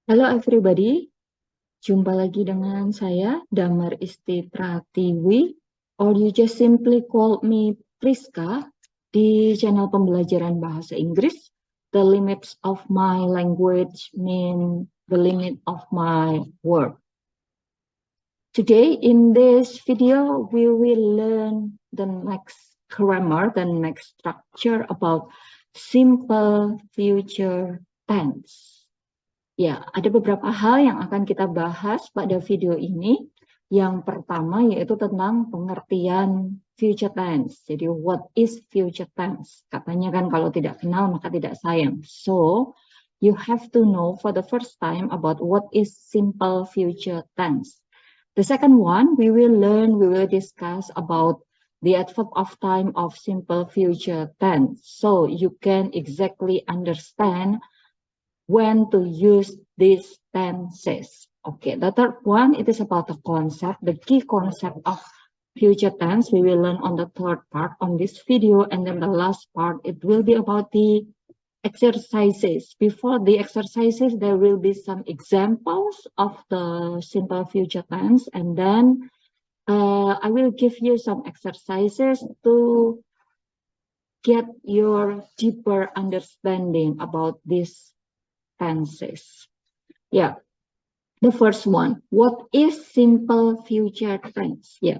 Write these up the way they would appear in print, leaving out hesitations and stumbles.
Halo everybody, jumpa lagi dengan saya Damar Isti Pratiwi, or you just simply call me Priska di channel pembelajaran bahasa Inggris. The limits of my language mean the limit of my word. Today in this video we will learn the next grammar, the next structure about simple future tense. Ya, ada beberapa hal yang akan kita bahas pada video ini. Yang pertama yaitu tentang pengertian future tense. Jadi what is future tense? Katanya kan kalau tidak kenal maka tidak sayang. So, you have to know for the first time about what is simple future tense. The second one, we will discuss about the adverb of time of simple future tense. So, you can exactly understand when to use these tenses. Okay, the third one, it is about the concept, the key concept of future tense. We will learn on the third part on this video, and then the last part, it will be about the exercises. Before the exercises, there will be some examples of the simple future tense, and then I will give you some exercises to get your deeper understanding about this tenses. Yeah, the first one, what is simple future tense? Yeah,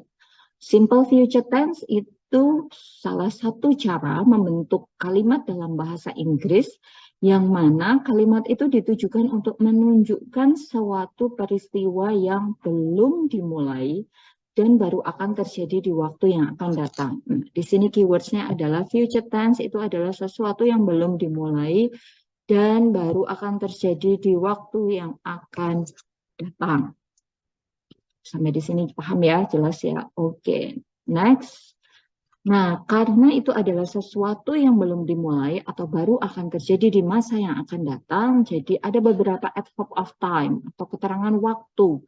simple future tense itu salah satu cara membentuk kalimat dalam bahasa Inggris yang mana kalimat itu ditujukan untuk menunjukkan suatu peristiwa yang belum dimulai dan baru akan terjadi di waktu yang akan datang. Nah, di sini keywordsnya adalah future tense, itu adalah sesuatu yang belum dimulai dan baru akan terjadi di waktu yang akan datang. Sampai di sini paham ya, jelas ya? Oke, next. Nah, karena itu adalah sesuatu yang belum dimulai atau baru akan terjadi di masa yang akan datang, jadi ada beberapa adverb of time atau keterangan waktu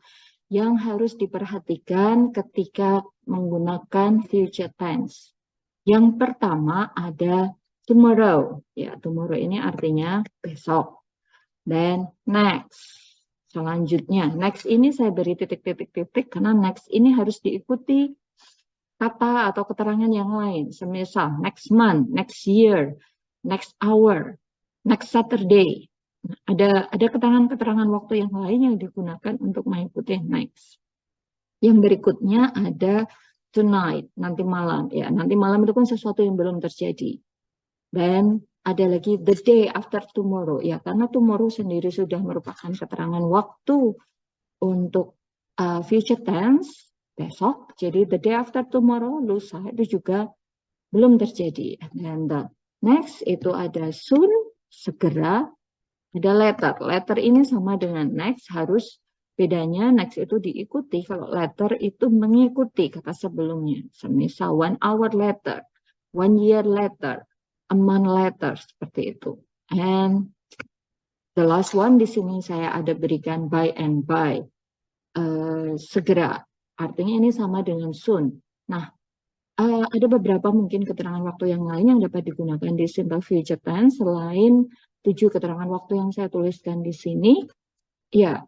yang harus diperhatikan ketika menggunakan future tense. Yang pertama ada tomorrow. Ya, tomorrow ini artinya besok. Dan next. Selanjutnya, next ini saya beri titik-titik-titik karena next ini harus diikuti kata atau keterangan yang lain. Semisal next month, next year, next hour, next Saturday. Ada keterangan-keterangan waktu yang lain yang digunakan untuk mengikuti next. Yang berikutnya ada tonight, nanti malam. Ya, nanti malam itu kan sesuatu yang belum terjadi. Dan ada lagi the day after tomorrow. Ya, karena tomorrow sendiri sudah merupakan keterangan waktu untuk future tense, besok. Jadi the day after tomorrow, lusa, itu juga belum terjadi. And the next itu ada soon, segera. Ada letter. Letter ini sama dengan next, harus bedanya next itu diikuti. Kalau letter itu mengikuti kata sebelumnya. Semisal 1 hour later, 1 year later, a month later, seperti itu. And the last one di sini saya ada berikan by and by. Segera. Artinya ini sama dengan soon. Nah, ada beberapa mungkin keterangan waktu yang lain yang dapat digunakan di simple future tense selain 7 keterangan waktu yang saya tuliskan di sini. Ya,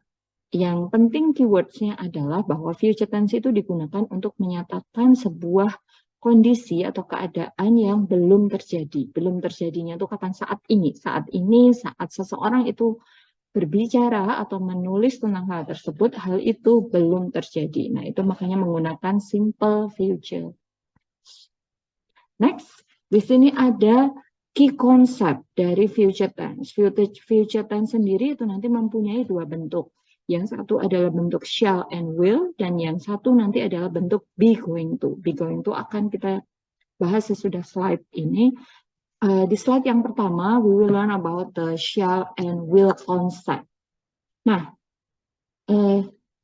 yang penting keywordsnya adalah bahwa future tense itu digunakan untuk menyatakan sebuah kondisi atau keadaan yang belum terjadi. Belum terjadinya itu kapan? Saat ini. Saat ini, saat seseorang itu berbicara atau menulis tentang hal tersebut, hal itu belum terjadi. Nah, itu makanya menggunakan simple future. Next, di sini ada key concept dari future tense. Future tense sendiri itu nanti mempunyai 2 bentuk. Yang satu adalah bentuk shall and will, dan yang satu nanti adalah bentuk be going to. Be going to akan kita bahas sesudah slide ini. Di slide yang pertama, we will learn about the shall and will concept. Nah,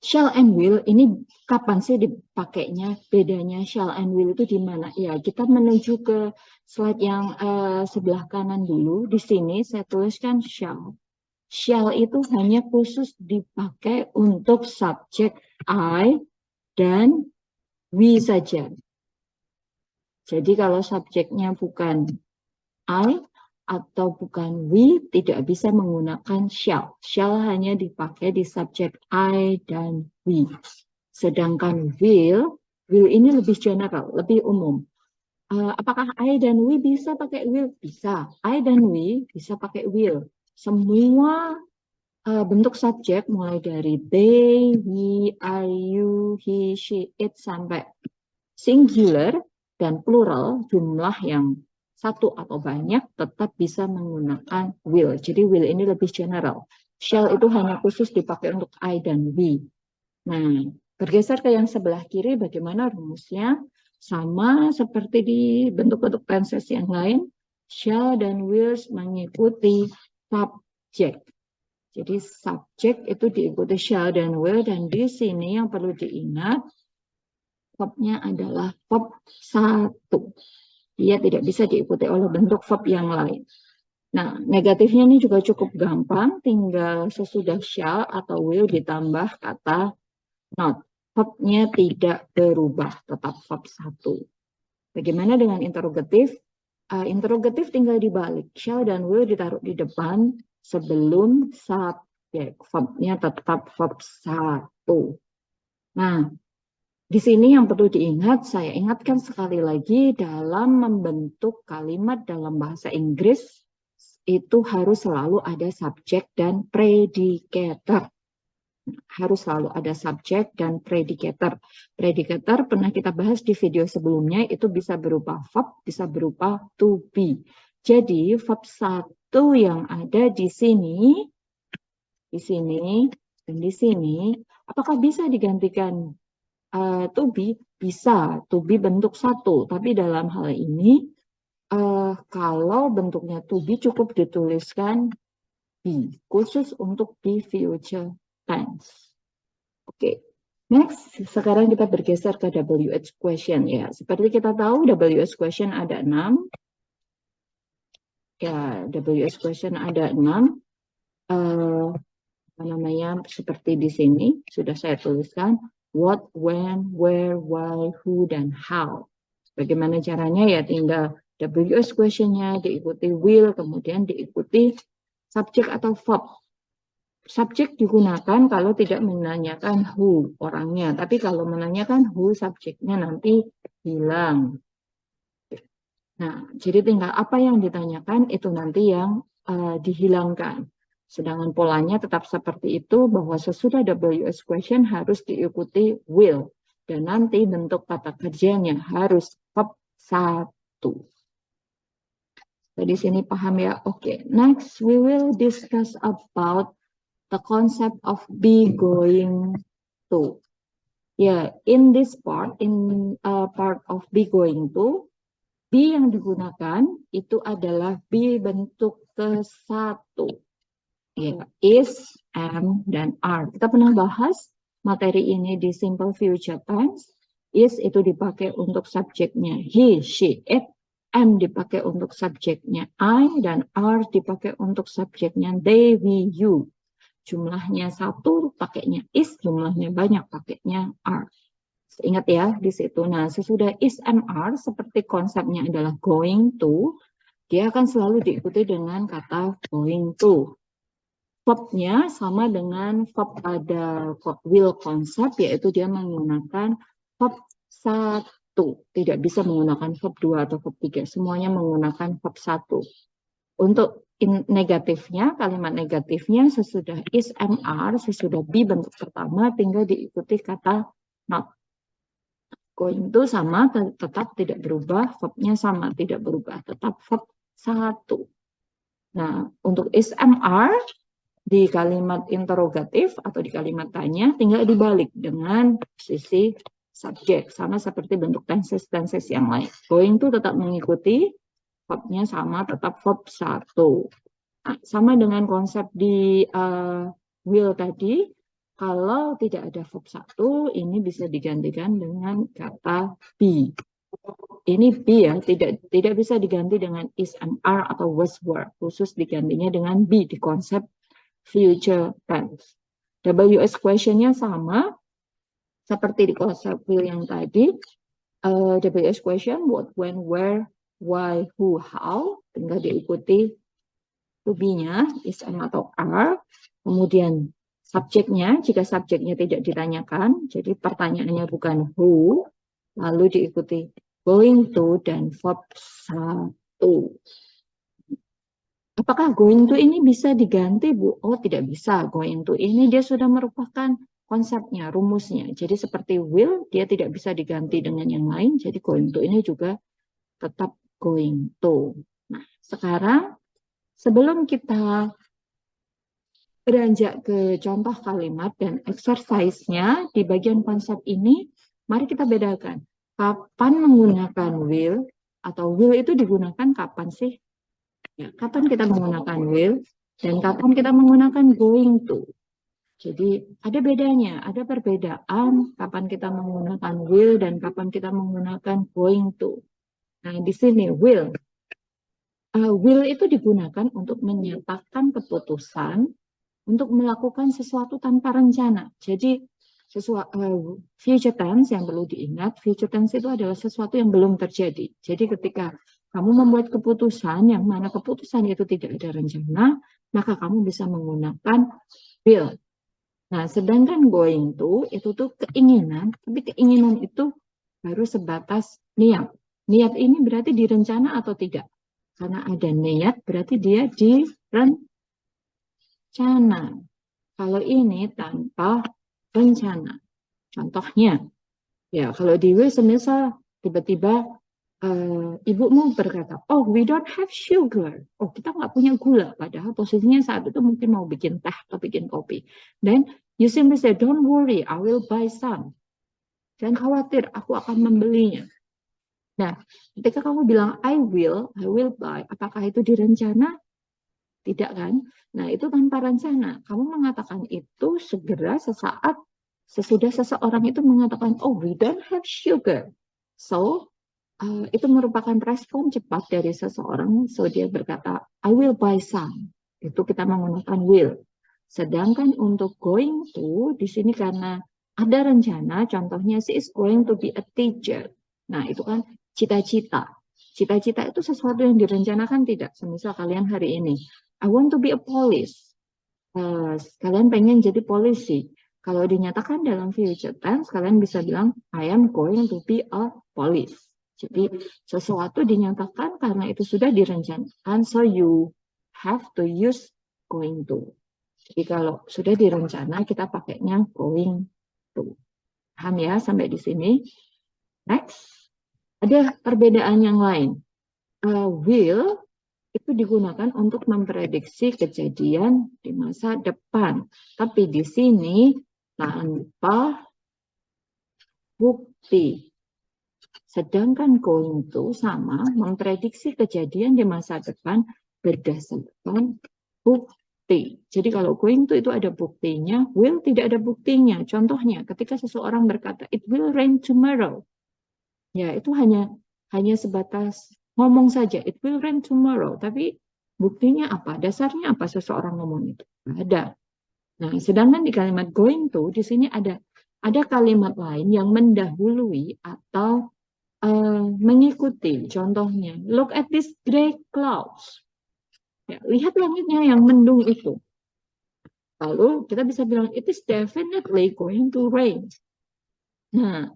shall and will ini kapan sih dipakainya? Bedanya shall and will itu di mana? Ya, kita menuju ke slide yang sebelah kanan dulu. Di sini saya tuliskan shall. Shall itu hanya khusus dipakai untuk subjek I dan we saja. Jadi kalau subjeknya bukan I atau bukan we tidak bisa menggunakan shall. Shall hanya dipakai di subjek I dan we. Sedangkan will ini lebih general, lebih umum. Apakah I dan we bisa pakai will? Bisa. I dan we bisa pakai will. Semua bentuk subjek mulai dari they, we, I, you, he, she, it sampai singular dan plural jumlah yang satu atau banyak tetap bisa menggunakan will. Jadi will ini lebih general. Shall itu hanya khusus dipakai untuk I dan we. Nah, bergeser ke yang sebelah kiri bagaimana rumusnya? Sama seperti di bentuk-bentuk tenses yang lain, shall dan will mengikuti subjek. Jadi subjek itu diikuti shall dan will, dan di sini yang perlu diingat verbnya adalah verb 1. Dia tidak bisa diikuti oleh bentuk verb yang lain. Nah, negatifnya ini juga cukup gampang, tinggal sesudah shall atau will ditambah kata not. Verbnya tidak berubah, tetap verb 1. Bagaimana dengan interrogatif? Interrogatif tinggal dibalik. Shall dan will ditaruh di depan sebelum subjek. Verbnya tetap verb 1. Nah, di sini yang perlu diingat, saya ingatkan sekali lagi, dalam membentuk kalimat dalam bahasa Inggris, itu harus selalu ada subjek dan predicator. Harus selalu ada subjek dan predicator. Predicator pernah kita bahas di video sebelumnya, itu bisa berupa verb, bisa berupa to be. Jadi, verb 1 yang ada di sini, dan di sini, apakah bisa digantikan to be? Bisa, to be bentuk 1, tapi dalam hal ini kalau bentuknya to be cukup dituliskan be, khusus untuk di future tense. Oke, next sekarang kita bergeser ke WH question ya. Seperti kita tahu WH question ada 6. Ya, WH question ada 6. Seperti di sini sudah saya tuliskan what, when, where, why, who, dan how. Bagaimana caranya? Ya tinggal WH question-nya diikuti will, kemudian diikuti subjek atau verb. Subjek digunakan kalau tidak menanyakan who orangnya, tapi kalau menanyakan who, subjeknya nanti hilang. Nah, jadi tinggal apa yang ditanyakan itu nanti yang dihilangkan. Sedangkan polanya tetap seperti itu, bahwa sesudah WH question harus diikuti will. Dan nanti bentuk kata kerjanya harus verb 1. Di sini paham ya? Oke, next we will discuss about the concept of be going to. Ya, in this part, part of be going to, be yang digunakan itu adalah be bentuk ke-1. Ya, is, am, dan are. Kita pernah bahas materi ini di simple future tense. Is itu dipakai untuk subjeknya he, she, it. Am dipakai untuk subjeknya I, dan are dipakai untuk subjeknya they, we, you. Jumlahnya 1 pakainya is, jumlahnya banyak pakainya are. Ingat ya di situ. Nah, sesudah is, am, are, seperti konsepnya adalah going to, dia akan selalu diikuti dengan kata going to. Verbnya sama dengan verb pada will konsep, yaitu dia menggunakan verb 1. Tidak bisa menggunakan verb 2 atau verb 3. Semuanya menggunakan verb 1. Untuk negatifnya, kalimat negatifnya sesudah is, am, are, sesudah be bentuk pertama, tinggal diikuti kata not. Going to sama, tetap tidak berubah, verbnya sama, tidak berubah, tetap verb 1. Nah, untuk is, am, are, di kalimat interrogatif atau di kalimat tanya tinggal dibalik dengan posisi subjek, sama seperti bentuk tenses yang lain. Going to tetap mengikuti, verbnya sama, tetap verb 1. Nah, sama dengan konsep di will tadi, kalau tidak ada verb 1, ini bisa digantikan dengan kata be. Ini be ya, tidak bisa diganti dengan is, am, are, atau was, were. Khusus digantinya dengan be di konsep future tense. WH question-nya sama seperti di konsep will yang tadi. WH question what, when, where, why, who, how. tinggal diikuti to be-nya is am atau are, kemudian subjeknya, jika subjeknya tidak ditanyakan, jadi pertanyaannya bukan who, lalu diikuti going to dan verb satu. Apakah going to ini bisa diganti, Bu? Oh, tidak bisa. Going to ini dia sudah merupakan konsepnya, rumusnya. Jadi seperti will, dia tidak bisa diganti dengan yang lain. Jadi going to ini juga tetap going to. Nah, sekarang sebelum kita beranjak ke contoh kalimat dan exercise-nya di bagian konsep ini, mari kita bedakan. Kapan menggunakan will, atau will itu digunakan kapan sih? Ya, kapan kita menggunakan will, dan kapan kita menggunakan going to. Jadi ada bedanya, ada perbedaan kapan kita menggunakan will dan kapan kita menggunakan going to. Nah, di sini will. Will itu digunakan untuk menyatakan keputusan untuk melakukan sesuatu tanpa rencana. Jadi future tense yang perlu diingat, future tense itu adalah sesuatu yang belum terjadi. Jadi ketika kamu membuat keputusan yang mana keputusan itu tidak ada rencana, maka kamu bisa menggunakan will. Nah, sedangkan going to itu tuh keinginan, tapi keinginan itu baru sebatas niat. Niat ini berarti direncana atau tidak? Karena ada niat berarti dia direncana. Kalau ini tanpa rencana. Contohnya, ya kalau di will semisal tiba-tiba ibumu berkata, oh we don't have sugar. Oh kita nggak punya gula. Padahal posisinya saat itu mungkin mau bikin teh atau bikin kopi. Then you simply say, don't worry, I will buy some. Jangan khawatir, aku akan membelinya. Nah, ketika kamu bilang I will buy, apakah itu direncana? Tidak kan? Nah, itu tanpa rencana. Kamu mengatakan itu segera sesaat sesudah seseorang itu mengatakan, oh, we don't have sugar. So, itu merupakan respon cepat dari seseorang. So, dia berkata, I will buy some. Itu kita menggunakan will. Sedangkan untuk going to, di sini karena ada rencana, contohnya she is going to be a teacher. Nah, itu kan cita-cita. Cita-cita itu sesuatu yang direncanakan tidak. Semisal kalian hari ini, I want to be a police. Kalian pengen jadi polisi. Kalau dinyatakan dalam future tense, kalian bisa bilang, I am going to be a police. Jadi sesuatu dinyatakan karena itu sudah direncanakan, so you have to use going to. Jadi kalau sudah direncana, kita pakainya going to. Paham ya sampai di sini? Next, ada perbedaan yang lain. Will itu digunakan untuk memprediksi kejadian di masa depan. Tapi di sini tanpa bukti. Sedangkan going to sama memprediksi kejadian di masa depan berdasarkan bukti. Jadi kalau going to itu ada buktinya, will tidak ada buktinya. Contohnya ketika seseorang berkata, it will rain tomorrow. Ya, itu hanya sebatas ngomong saja, it will rain tomorrow. Tapi buktinya apa? Dasarnya apa seseorang ngomong itu? Ada. Nah, sedangkan di kalimat going to, di sini ada kalimat lain yang mendahului atau mengikuti. Contohnya, look at this gray clouds. Ya, lihat langitnya yang mendung itu. Lalu kita bisa bilang, it is definitely going to rain. Nah,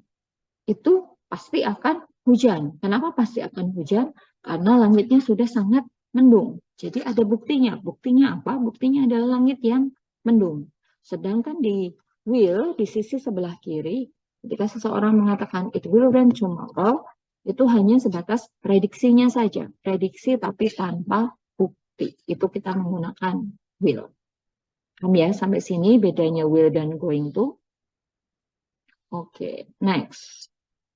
itu pasti akan hujan. Kenapa pasti akan hujan? Karena langitnya sudah sangat mendung. Jadi ada buktinya. Buktinya apa? Buktinya adalah langit yang mendung. Sedangkan di will, di sisi sebelah kiri, ketika seseorang mengatakan it will rain tomorrow, itu hanya sebatas prediksinya saja. Prediksi tapi tanpa bukti. Itu kita menggunakan will. Paham ya? Sampai sini bedanya will dan going to. Oke, next.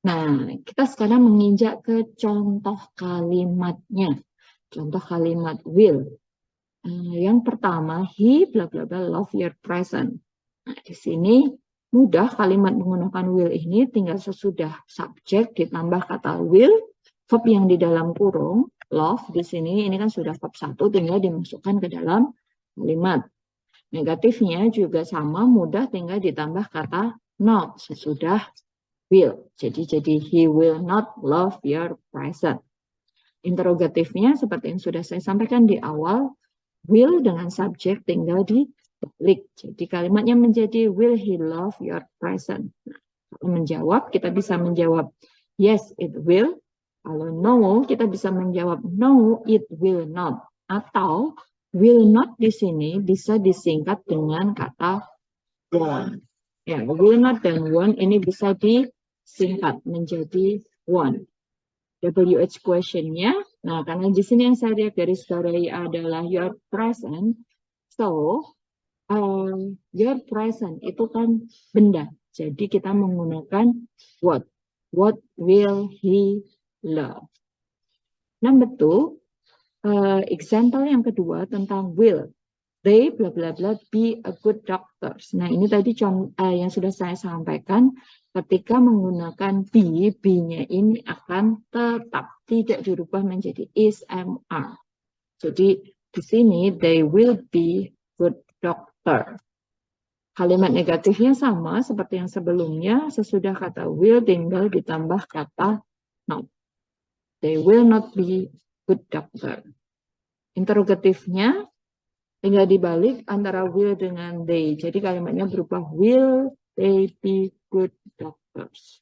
Nah, kita sekarang menginjak ke contoh kalimatnya. Contoh kalimat will. Yang pertama, he bla bla bla love your present. Nah, di sini mudah kalimat menggunakan will ini tinggal sesudah subjek ditambah kata will, verb yang di dalam kurung, love di sini ini kan sudah verb 1 tinggal dimasukkan ke dalam kalimat. Negatifnya juga sama, mudah tinggal ditambah kata not sesudah will. Jadi he will not love your present. Interrogatifnya seperti yang sudah saya sampaikan di awal, will dengan subjek tinggal dibalik. Jadi kalimatnya menjadi will he love your present. Nah, kalau menjawab, kita bisa menjawab yes, it will. Kalau no, kita bisa menjawab no, it will not. Atau will not di sini bisa disingkat dengan kata won't. Ya, will not dan won't ini bisa disingkat menjadi won't. WH question-nya, nah karena di sini yang saya lihat garis bawahi adalah your present, so your present itu kan benda, jadi kita menggunakan what will he love. Number 2, example yang kedua tentang will. They bla bla bla be a good doctors. Nah ini tadi yang sudah saya sampaikan, ketika menggunakan be, be-nya ini akan tetap tidak dirubah menjadi is, am, are. Jadi di sini they will be good doctor. Kalimat negatifnya sama seperti yang sebelumnya, sesudah kata will tinggal ditambah kata not. They will not be good doctor. Interrogatifnya tinggal dibalik antara will dengan they. Jadi kalimatnya berubah will they be good doctors.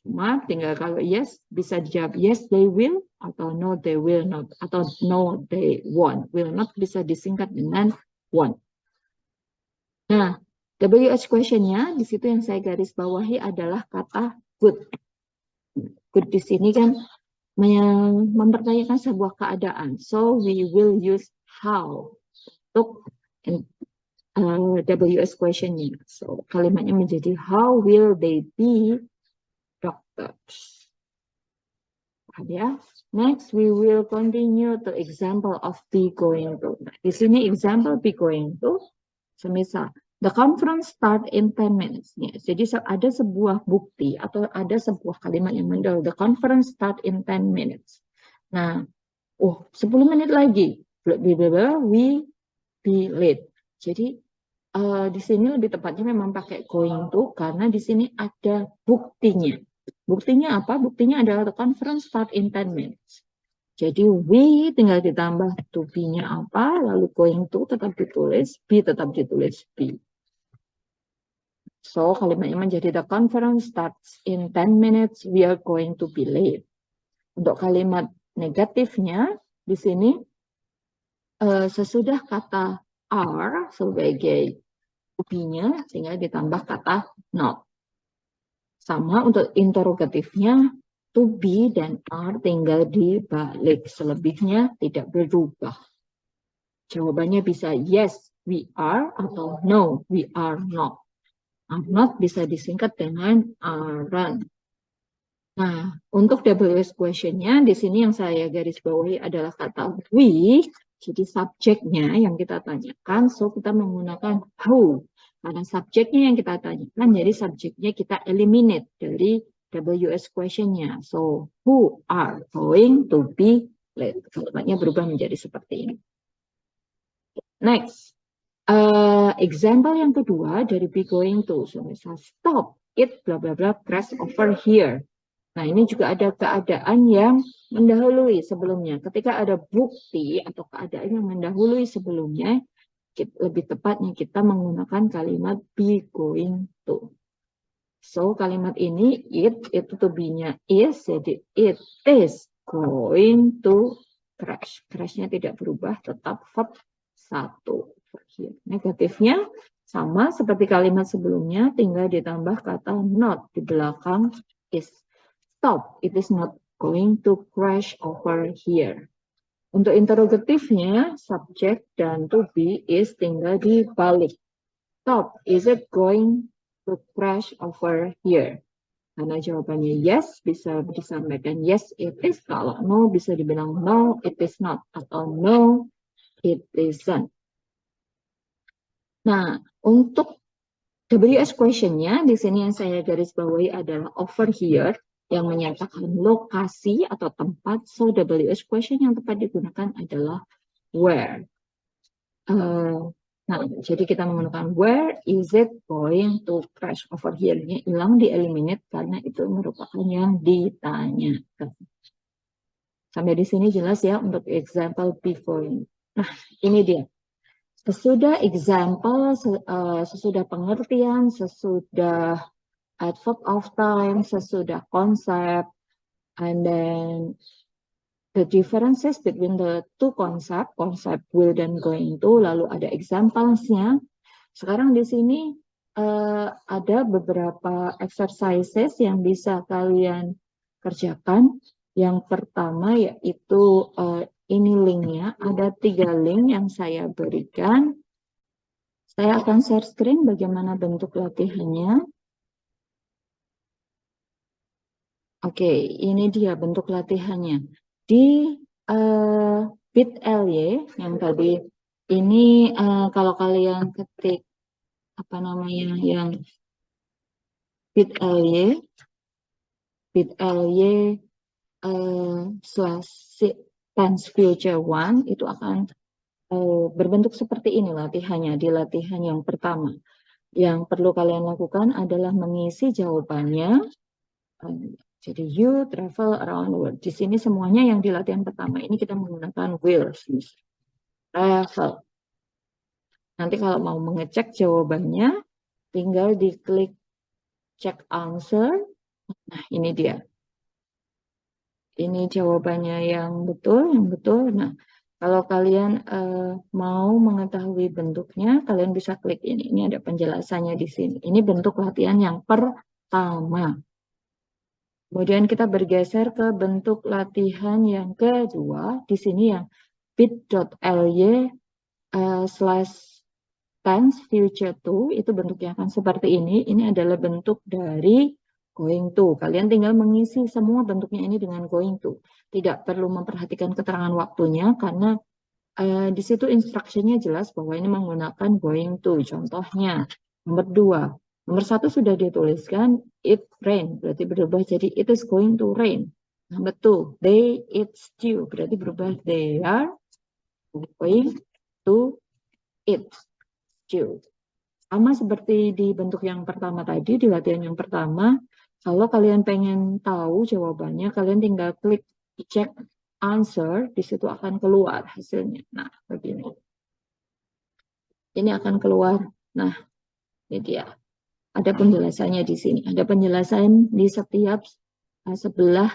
Cuma tinggal kalau yes bisa dijawab yes they will atau no they will not atau no they won't. Will not bisa disingkat dengan won't. Nah, WH question-nya di situ yang saya garis bawahi adalah kata good. Good di sini kan mempertanyakan sebuah keadaan. So we will use how untuk WS question-nya. So, kalimatnya menjadi how will they be doctors. Ya. Next, we will continue to example of be going to. Nah, di sini example be going to, semisal the conference start in 10 minutes. Ya, jadi ada sebuah bukti atau ada sebuah kalimat yang mendahului the conference start in 10 minutes. Nah, 10 menit lagi, we be late. Jadi di sini lebih tepatnya memang pakai going to karena di sini ada buktinya. Buktinya apa? Buktinya adalah the conference start in 10 minutes. Jadi we tinggal ditambah to be-nya apa, lalu going to tetap ditulis, be tetap ditulis be. So kalimatnya menjadi the conference starts in 10 minutes, we are going to be late. Untuk kalimat negatifnya di sini sesudah kata are sebagai be-nya tinggal ditambah kata not. Sama untuk interrogatifnya to be dan are tinggal dibalik, selebihnya tidak berubah. Jawabannya bisa yes we are atau no we are not. Are not bisa disingkat dengan aren't. Nah, untuk WS question-nya di sini yang saya garis bawahi adalah kata we. Jadi subjeknya yang kita tanyakan, so kita menggunakan who. Karena subjeknya yang kita tanyakan, jadi subjeknya kita eliminate dari WS question-nya. So, who are going to be late. Kalimatnya berubah menjadi seperti ini. Next, example yang kedua dari be going to. So, misal stop, it, bla bla bla, crash over here. Nah, ini juga ada keadaan yang mendahului sebelumnya. Ketika ada bukti atau keadaan yang mendahului sebelumnya, lebih tepatnya kita menggunakan kalimat be going to. So, kalimat ini, it, itu to be-nya is, jadi it is going to crash. Crash-nya tidak berubah, tetap verb 1. Negatifnya sama seperti kalimat sebelumnya, tinggal ditambah kata not di belakang is. Stop, it is not going to crash over here. Untuk interrogatifnya, subjek dan to be is tinggal dibalik. Stop, is it going to crash over here? Karena jawabannya yes, bisa disampaikan yes, it is. Kalau no, bisa dibilang no, it is not. Atau no, it isn't. Nah, untuk WS question-nya, di sini yang saya garis bawahi adalah over here, yang menyatakan lokasi atau tempat. So, WH question yang tepat digunakan adalah where. Nah, jadi kita menggunakan where is it going to crash over here-nya hilang, di eliminate karena itu merupakan yang ditanyakan. Sampai di sini jelas ya untuk example before ini. Nah, ini dia. Sesudah example, sesudah pengertian, sesudah adverb of time, sesudah konsep, and then the differences between the two concept, konsep will dan going to, lalu ada examples-nya. Sekarang di sini ada beberapa exercises yang bisa kalian kerjakan. Yang pertama yaitu ini linknya, ada 3 link yang saya berikan. Saya akan share screen bagaimana bentuk latihannya. Oke, ini dia bentuk latihannya. Di bit.ly yang tadi, ini kalau kalian ketik apa namanya yang bit.ly slash tense future one itu akan berbentuk seperti ini latihannya. Di latihan yang pertama, yang perlu kalian lakukan adalah mengisi jawabannya. Jadi you travel around the world. Di sini semuanya yang di latihan pertama ini kita menggunakan will. Travel. Nanti kalau mau mengecek jawabannya, tinggal diklik check answer. Nah, ini dia. Ini jawabannya yang betul, Nah, kalau kalian mau mengetahui bentuknya, kalian bisa klik ini. Ini ada penjelasannya di sini. Ini bentuk latihan yang pertama. Kemudian kita bergeser ke bentuk latihan yang kedua. Di sini yang bit.ly slash tense future to, itu bentuknya akan seperti ini. Ini adalah bentuk dari going to. Kalian tinggal mengisi semua bentuknya ini dengan going to. Tidak perlu memperhatikan keterangan waktunya karena di situ instruksinya jelas bahwa ini menggunakan going to. Contohnya, nomor 2. Nomor 1 sudah dituliskan it rain, berarti berubah jadi it is going to rain. Nomor 2, they eat stew, berarti berubah they are going to eat stew. Sama seperti di bentuk yang pertama tadi, di latihan yang pertama, kalau kalian pengen tahu jawabannya, kalian tinggal klik check answer, di situ akan keluar hasilnya. Nah, begini. Ini akan keluar. Nah, ini dia. Ada penjelasannya di sini. Ada penjelasan di setiap sebelah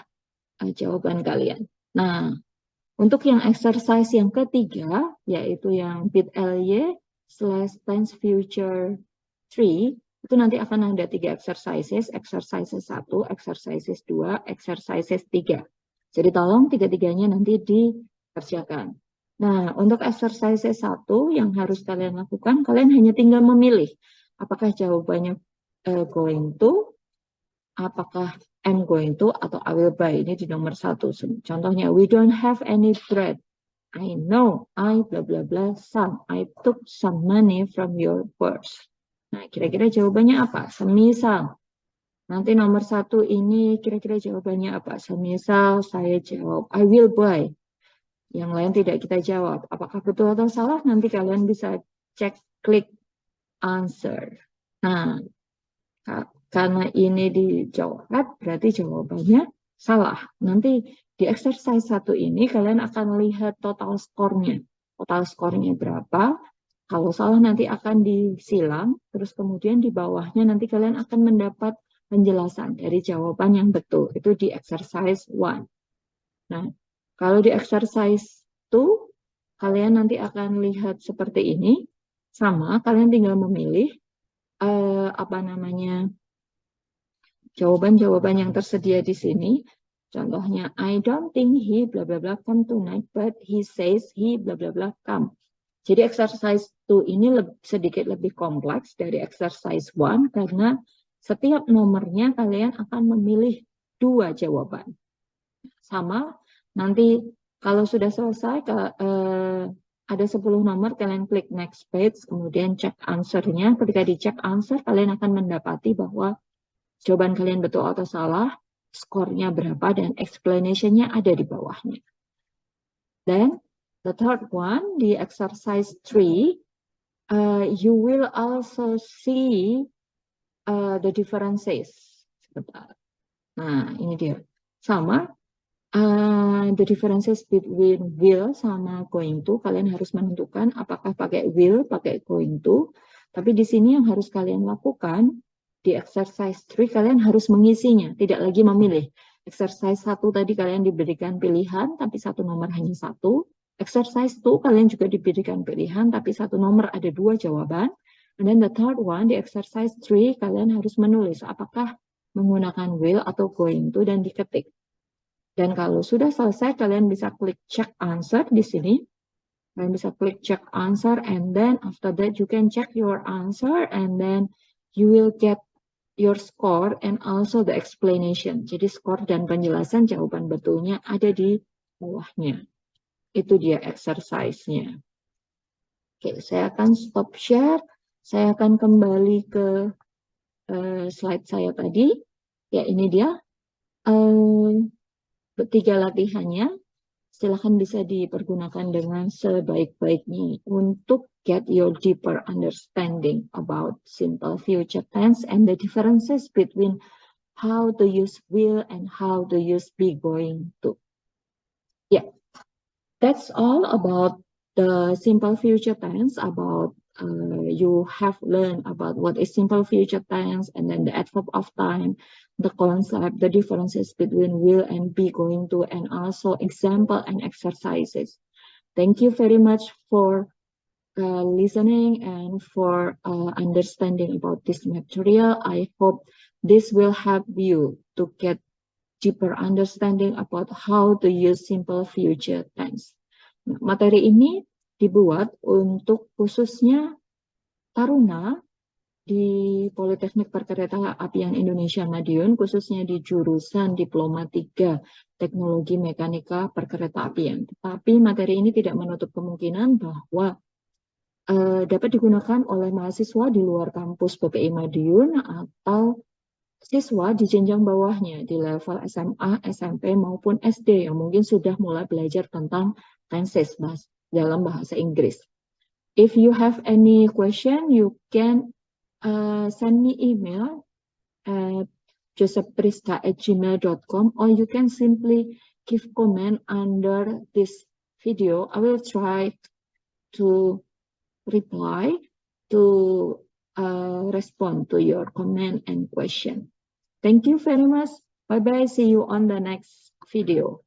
jawaban kalian. Nah, untuk yang exercise yang ketiga, yaitu yang bit.ly slash tense future 3, itu nanti akan ada 3 exercises. Exercises 1, exercises 2, exercises 3. Jadi tolong 3-3-nya nanti dikerjakan. Nah, untuk exercises 1 yang harus kalian lakukan, kalian hanya tinggal memilih apakah jawabannya going to, apakah am going to, atau I will buy. Ini di nomor 1. Contohnya, we don't have any bread. I know, I bla bla bla some. I took some money from your purse. Nah, kira-kira jawabannya apa? Semisal. Nanti nomor 1 ini kira-kira jawabannya apa? Semisal saya jawab, I will buy. Yang lain tidak kita jawab. Apakah betul atau salah? Nanti kalian bisa cek, klik answer. Nah, karena ini dijawab, berarti jawabannya salah. Nanti di exercise 1 ini kalian akan lihat total skornya. Total skornya berapa? Kalau salah nanti akan disilang, terus kemudian di bawahnya nanti kalian akan mendapat penjelasan dari jawaban yang betul. Itu di exercise 1. Nah, kalau di exercise 2, kalian nanti akan lihat seperti ini. Sama, kalian tinggal memilih jawaban-jawaban yang tersedia di sini. Contohnya, I don't think he bla bla bla come tonight, but he says he bla bla bla come. Jadi exercise 2 ini sedikit lebih kompleks dari exercise 1 karena setiap nomornya kalian akan memilih 2 jawaban. Sama, nanti kalau sudah selesai, ada 10 nomor, kalian klik next page, kemudian cek answer-nya. Ketika dicek answer, kalian akan mendapati bahwa jawaban kalian betul atau salah, skornya berapa, dan explanation-nya ada di bawahnya. Dan the third one, di exercise 3, you will also see the differences. Nah, ini dia. Sama, The differences between will sama going to, kalian harus menentukan apakah pakai will, pakai going to. Tapi di sini yang harus kalian lakukan, di exercise 3 kalian harus mengisinya, tidak lagi memilih. Exercise 1 tadi kalian diberikan pilihan, tapi satu nomor hanya satu. Exercise 2 kalian juga diberikan pilihan, tapi satu nomor ada 2 jawaban. And then the third one, di exercise 3 kalian harus menulis apakah menggunakan will atau going to dan diketik. Dan kalau sudah selesai, kalian bisa klik check answer di sini. Kalian bisa klik check answer, and then after that you can check your answer, and then you will get your score and also the explanation. Jadi skor dan penjelasan jawaban betulnya ada di bawahnya. Itu dia exercise-nya. Oke, saya akan stop share. Saya akan kembali ke slide saya tadi. Ya, ini dia. Tiga latihannya, silakan bisa dipergunakan dengan sebaik-baiknya untuk get your deeper understanding about simple future tense and the differences between how to use will and how to use be going to. Yeah, that's all about the simple future tense, about you have learned about what is simple future tense, and then the adverb of time, the concept, the differences between will and be going to, and also example and exercises. Thank you very much for listening and for understanding about this material. I hope this will help you to get deeper understanding about how to use simple future tense. Nah, materi ini dibuat untuk khususnya taruna di Politeknik Perkeretaapian Indonesia Madiun, khususnya di jurusan Diploma 3 Teknologi Mekanika Perkeretaapian. Tetapi materi ini tidak menutup kemungkinan bahwa dapat digunakan oleh mahasiswa di luar kampus PPI Madiun atau siswa di jenjang bawahnya di level SMA, SMP maupun SD yang mungkin sudah mulai belajar tentang tenses dalam bahasa Inggris. If you have any question, you can send me email at josephpriska@gmail.com, or you can simply give comment under this video. I will try to reply to respond to your comment and question. Thank you very much. Bye-bye. See you on the next video.